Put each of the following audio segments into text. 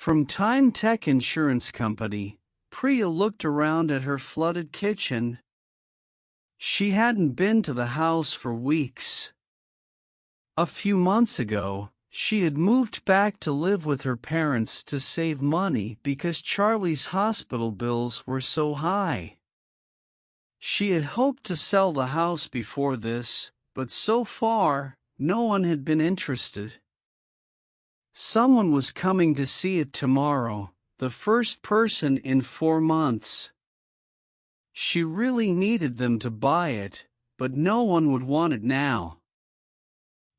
From Time Tech Insurance Company, Priya looked around at her flooded kitchen. She hadn't been to the house for weeks. A few months ago, she had moved back to live with her parents to save money because Charlie's hospital bills were so high. She had hoped to sell the house before this, but so far, no one had been interested. Someone was coming to see it tomorrow, the first person in 4 months. She really needed them to buy it, but no one would want it now.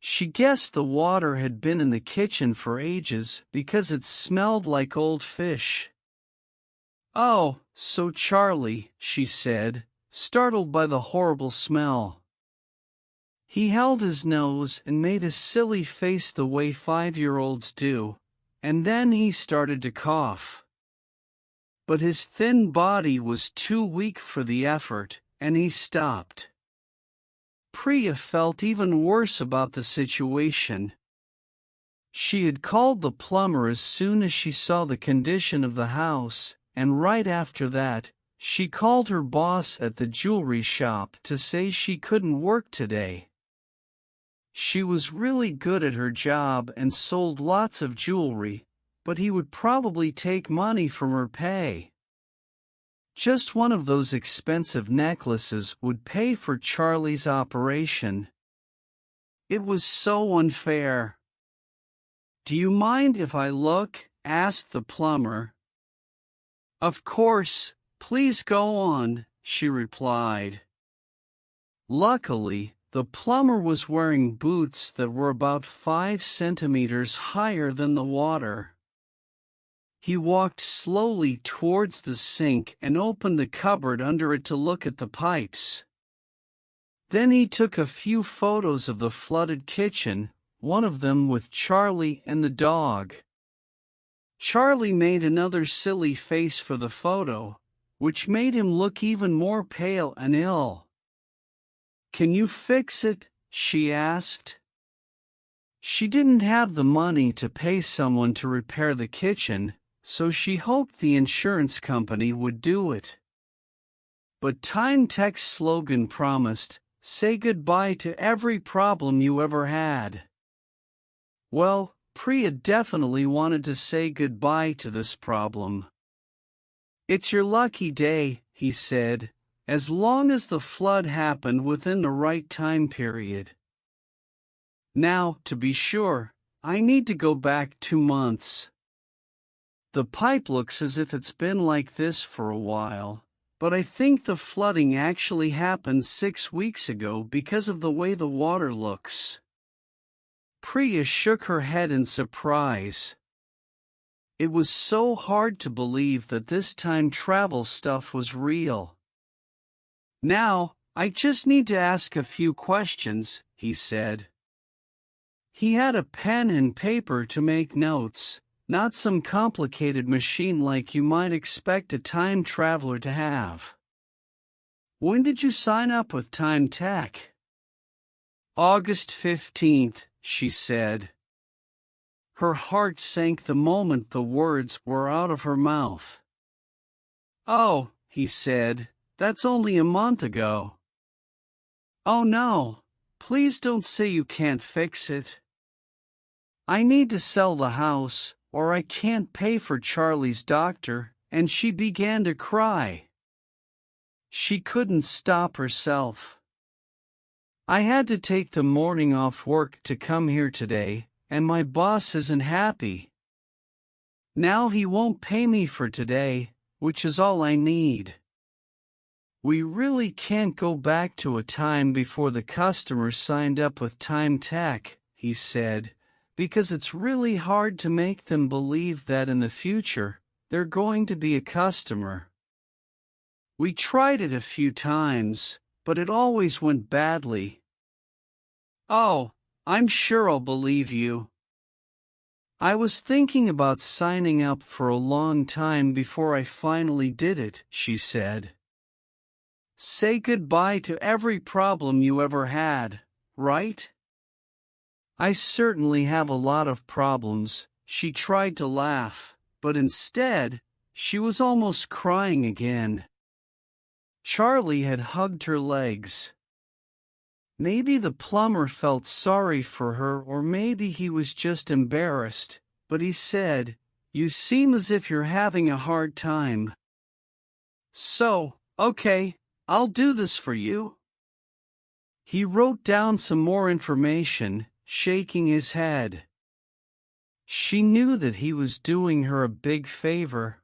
She guessed the water had been in the kitchen for ages because it smelled like old fish. "Oh, so Charlie," she said, startled by the horrible smell. He held his nose and made a silly face the way 5-year-olds do, and then he started to cough. But his thin body was too weak for the effort, and he stopped. Priya felt even worse about the situation. She had called the plumber as soon as she saw the condition of the house, and right after that, she called her boss at the jewelry shop to say she couldn't work today. She was really good at her job and sold lots of jewelry, but he would probably take money from her pay. Just one of those expensive necklaces would pay for Charlie's operation. It was so unfair. "Do you mind if I look?" asked the plumber. "Of course, please go on," she replied. Luckily, the plumber was wearing boots that were about 5 centimeters higher than the water. He walked slowly towards the sink and opened the cupboard under it to look at the pipes. Then he took a few photos of the flooded kitchen, one of them with Charlie and the dog. Charlie made another silly face for the photo, which made him look even more pale and ill. "Can you fix it?" she asked. She didn't have the money to pay someone to repair the kitchen, so she hoped the insurance company would do it. But Time Tech's slogan promised, "Say goodbye to every problem you ever had." Well, Priya definitely wanted to say goodbye to this problem. "It's your lucky day," he said, "as long as the flood happened within the right time period. Now, to be sure, I need to go back 2 months. The pipe looks as if it's been like this for a while, but I think the flooding actually happened 6 weeks ago because of the way the water looks." Priya shook her head in surprise. It was so hard to believe that this time travel stuff was real. "Now, I just need to ask a few questions," he said. He had a pen and paper to make notes, not some complicated machine like you might expect a time traveler to have. "When did you sign up with Time Tech?" "August 15th, she said. Her heart sank the moment the words were out of her mouth. "Oh," he said, "that's only a month ago." "Oh no, please don't say you can't fix it. I need to sell the house, or I can't pay for Charlie's doctor," and she began to cry. She couldn't stop herself. "I had to take the morning off work to come here today, and my boss isn't happy. Now he won't pay me for today, which is all I need. We really can't go back to a time before the customers signed up with Time Tech," he said, "because it's really hard to make them believe that in the future, they're going to be a customer. We tried it a few times, but it always went badly." "Oh, I'm sure I'll believe you. I was thinking about signing up for a long time before I finally did it," she said. "Say goodbye to every problem you ever had, right?" "I certainly have a lot of problems," she tried to laugh, but instead, she was almost crying again. Charlie had hugged her legs. Maybe the plumber felt sorry for her, or maybe he was just embarrassed, but he said, "You seem as if you're having a hard time. So, okay, I'll do this for you." He wrote down some more information, shaking his head. She knew that he was doing her a big favor.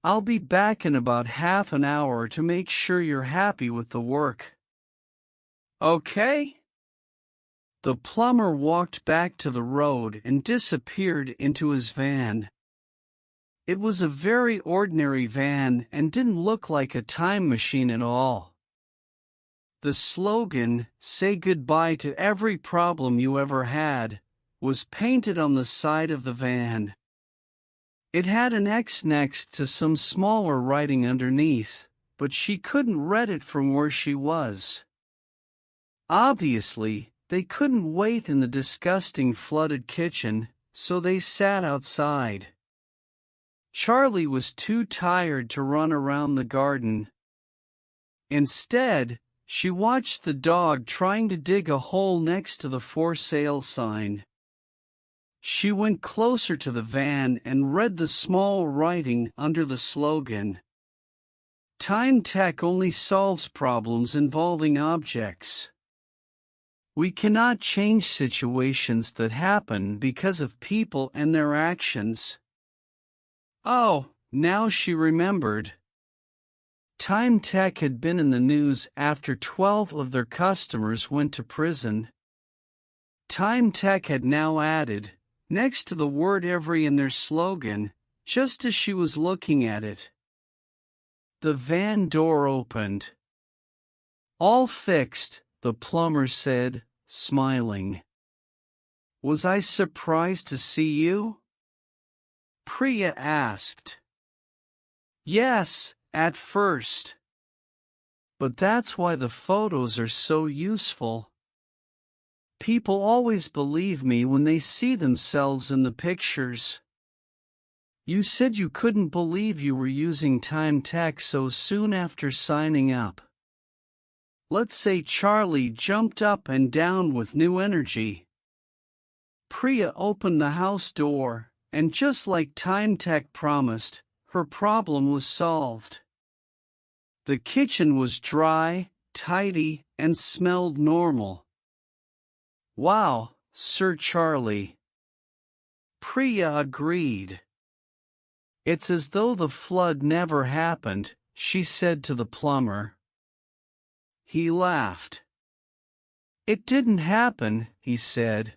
"I'll be back in about half an hour to make sure you're happy with the work." "Okay." The plumber walked back to the road and disappeared into his van. It was a very ordinary van and didn't look like a time machine at all. The slogan, "Say goodbye to every problem you ever had," was painted on the side of the van. It had an X next to some smaller writing underneath, but she couldn't read it from where she was. Obviously, they couldn't wait in the disgusting flooded kitchen, so they sat outside. Charlie was too tired to run around the garden. Instead, she watched the dog trying to dig a hole next to the for sale sign. She went closer to the van and read the small writing under the slogan. "Time tech only solves problems involving objects. We cannot change situations that happen because of people and their actions." Oh, now she remembered. Time Tech had been in the news after 12 of their customers went to prison. Time Tech had now added, next to the word every in their slogan, just as she was looking at it. The van door opened. "All fixed," the plumber said, smiling. "Was I surprised to see you?" Priya asked. "Yes, at first. But that's why the photos are so useful. People always believe me when they see themselves in the pictures. You said you couldn't believe you were using time tech so soon after signing up. Let's say Charlie jumped up and down with new energy." Priya opened the house door, and just like Time Tech promised, her problem was solved. The kitchen was dry, tidy, and smelled normal. "Wow, Sir Charlie." Priya agreed. "It's as though the flood never happened," she said to the plumber. He laughed. "It didn't happen," he said.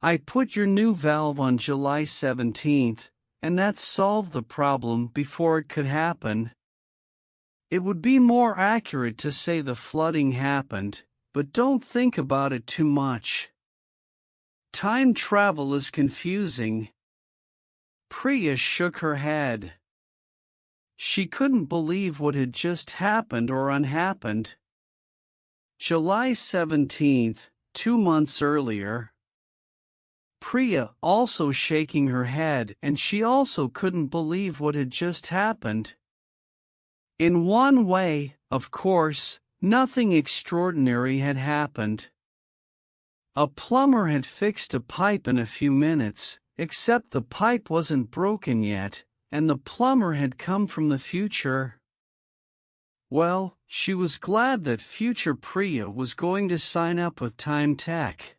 "I put your new valve on July 17th, and that solved the problem before it could happen. It would be more accurate to say the flooding happened, but don't think about it too much. Time travel is confusing." Priya shook her head. She couldn't believe what had just happened or unhappened. July 17th, 2 months earlier. Priya also shaking her head, and she also couldn't believe what had just happened. In one way, of course, nothing extraordinary had happened. A plumber had fixed a pipe in a few minutes, except the pipe wasn't broken yet, and the plumber had come from the future. Well, she was glad that future Priya was going to sign up with Time Tech.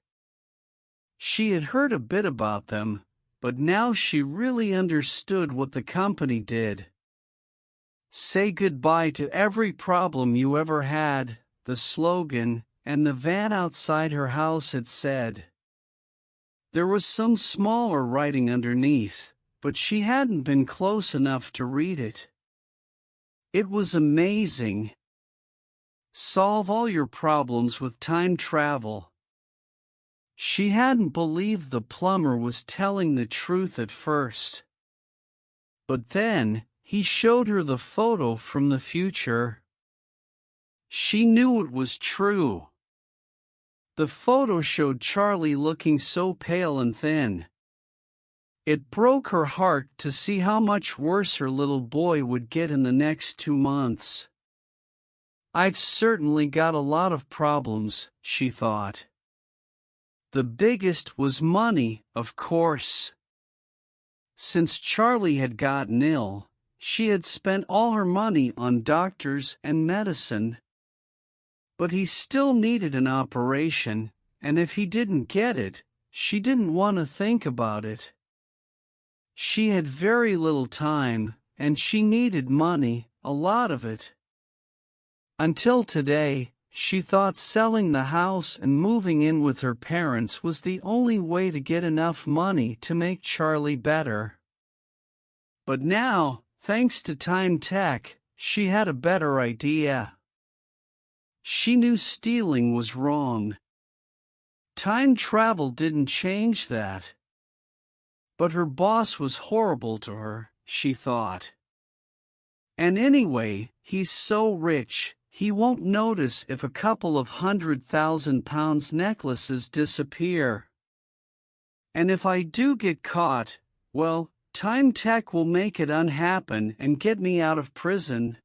She had heard a bit about them, but now she really understood what the company did. "Say goodbye to every problem you ever had," the slogan, and the van outside her house had said. There was some smaller writing underneath, but she hadn't been close enough to read it. It was amazing. Solve all your problems with time travel. She hadn't believed the plumber was telling the truth at first. But then, he showed her the photo from the future. She knew it was true. The photo showed Charlie looking so pale and thin. It broke her heart to see how much worse her little boy would get in the next 2 months. I've certainly got a lot of problems, she thought. The biggest was money, of course. Since Charlie had gotten ill, she had spent all her money on doctors and medicine. But he still needed an operation, and if he didn't get it, she didn't want to think about it. She had very little time, and she needed money, a lot of it. Until today, she thought selling the house and moving in with her parents was the only way to get enough money to make Charlie better. But now, thanks to Time Tech, she had a better idea. She knew stealing was wrong. Time travel didn't change that. But her boss was horrible to her, she thought. And anyway, he's so rich, he won't notice if a couple of £100,000 necklaces disappear. And if I do get caught, well, Time Tech will make it unhappen and get me out of prison.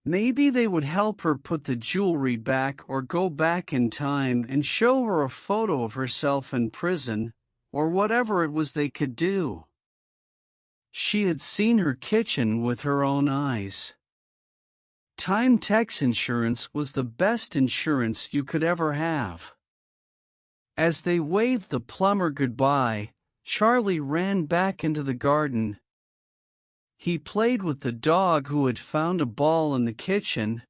Maybe they would help her put the jewelry back or go back in time and show her a photo of herself in prison, or whatever it was they could do. She had seen her kitchen with her own eyes. Time Tech's insurance was the best insurance you could ever have. As they waved the plumber goodbye, Charlie ran back into the garden. He played with the dog who had found a ball in the kitchen.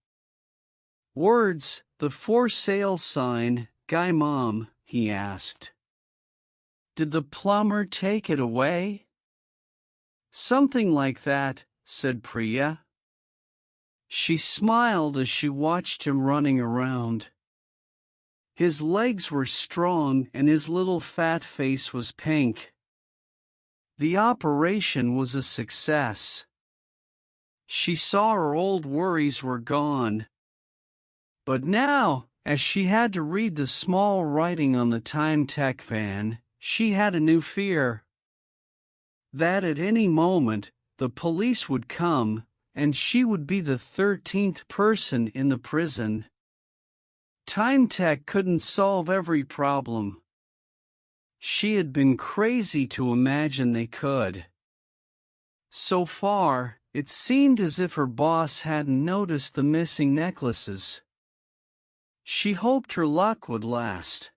"Words, the for sale sign, Guy Mom?" he asked. "Did the plumber take it away?" "Something like that," said Priya. She smiled as she watched him running around. His legs were strong and his little fat face was pink. The operation was a success. She saw her old worries were gone. But now, as she had to read the small writing on the Time Tech van, she had a new fear. That at any moment, the police would come, and she would be the 13th person in the prison. Time Tech couldn't solve every problem. She had been crazy to imagine they could. So far, it seemed as if her boss hadn't noticed the missing necklaces. She hoped her luck would last.